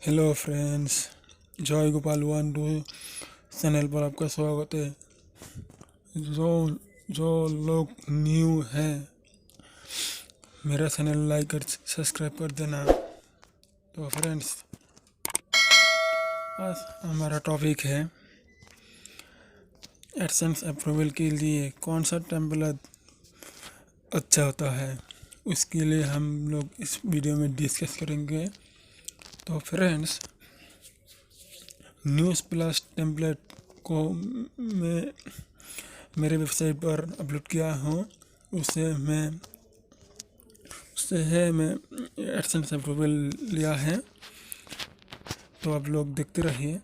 Hello friends, जय Gopal 1-2 channel पर आपका स्वागत है। जो जो लोग न्यू हैं मेरा चैनल लाइक और सब्सक्राइब कर देना। तो फ्रेंड्स, आज हमारा टॉपिक है एडसेंस अप्रूवल के लिए कौन सा टेम्पलेट अच्छा होता है। उसके लिए हम लोग इस वीडियो में डिस्कस करेंगे। तो फ्रेंड्स, newsplus टेम्पलेट को मैं मेरे वेबसाइट पर अपलोड किया हूँ। उससे मैं एडसेंस अप्रूवल लिया है। तो आप लोग देखते रहिए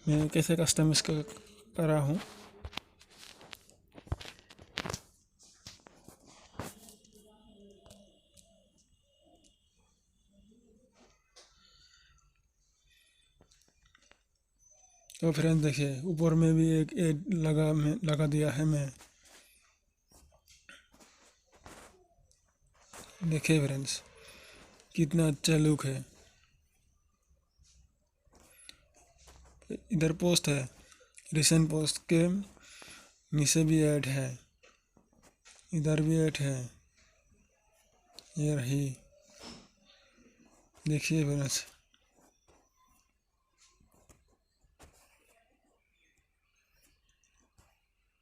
मैं कैसे कस्टमाइज कर रहा हूँ। तो फ्रेंड्स देखिए, ऊपर में भी एक एड लगा दिया है मैं। देखिए फ्रेंड्स, कितना अच्छा लुक है। इधर पोस्ट है, रिसेंट पोस्ट के नीचे भी ऐड है, इधर भी ऐड है। ये रही, देखिए फ्रेंड्स।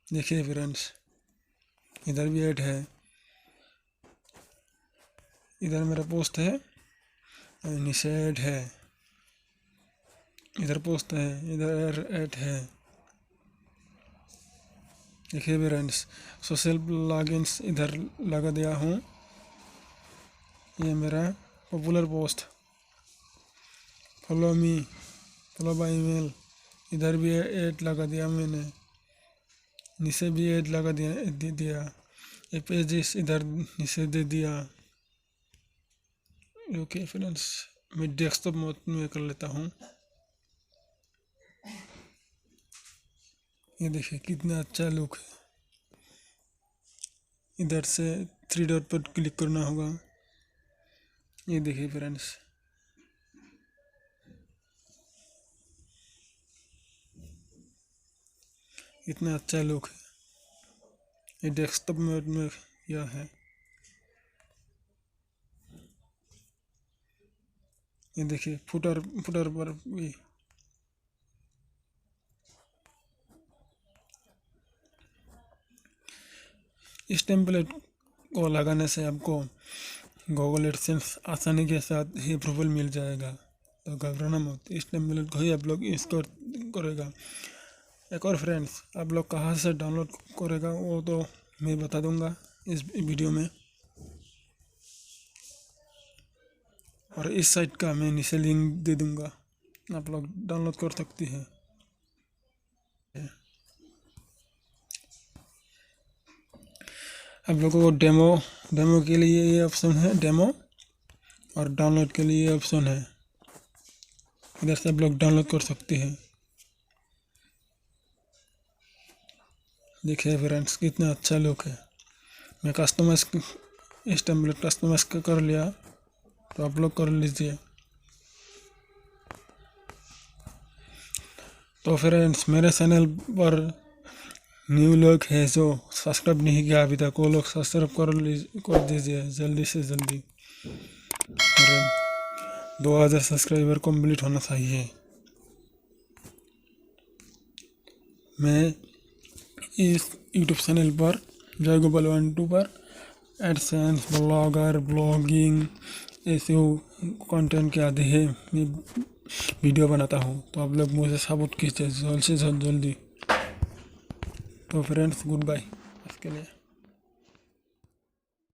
देखिए फ्रेंड्स, इधर भी ऐड है, इधर मेरा पोस्ट है, नीचे ऐड है, इधर पोस्ट है, इधर ऐड है। देखिए फ्रेंड्स, सोशल प्लगइन्स इधर लगा दिया हूँ। ये मेरा popular post, follow me, follow by email, इधर भी ऐड लगा दिया मैंने, नीचे भी ऐड लगा दिया। ये पेजेस इधर नीचे दे दिया। ओके फ्रेंड्स, मैं डेस्कटॉप मोड में कर लेता हूँ। ये देखिए कितना अच्छा लुक है। इधर से 3 डॉट पर क्लिक करना होगा। ये देखिए फ्रेंड्स, इतना अच्छा लुक है। ये डेस्कटॉप मोड में किया है। ये देखिए फुटर पर भी। इस टेम्पलेट को लगाने से आपको गूगल एडसेंस आसानी के साथ ही अप्रूवल मिल जाएगा। तो घबराना मत, इस टेम्पलेट को ही आप लोग इसको करेगा। एक और फ्रेंड्स, आप लोग कहाँ से डाउनलोड करेगा वो तो मैं बता दूंगा इस वीडियो में। और इस साइट का मैं नीचे लिंक दे दूंगा, आप लोग डाउनलोड कर सकती हैं। आप लोगों को डेमो के लिए ये ऑप्शन है, डेमो, और डाउनलोड के लिए ये ऑप्शन है। इधर से आप लोग डाउनलोड कर सकते हैं। देखिए फ्रेंड्स, कितना अच्छा लुक है। मैं इस टेम्पलेट कस्टमाइज कर लिया, तो आप लोग कर लीजिए। तो फ्रेंड्स, मेरे चैनल पर न्यू लोग हैं जो सब्सक्राइब नहीं किया अभी तक, वो लोग सब्सक्राइब कर दीजिए जल्दी से जल्दी। और 2000 सब्सक्राइबर कंप्लीट होना चाहिए। मैं इस यूट्यूब चैनल पर जय गोपाल 1-2 पर एडसेंस, ब्लॉगर, ब्लॉगिंग, ऐसे कंटेंट के आधे है मैं वीडियो बनाता हूँ। तो आप लोग मुझे सपोर्ट कीजिए जल्द से जल्दी। तो फ्रेंड्स, गुड बाय इसके लिए।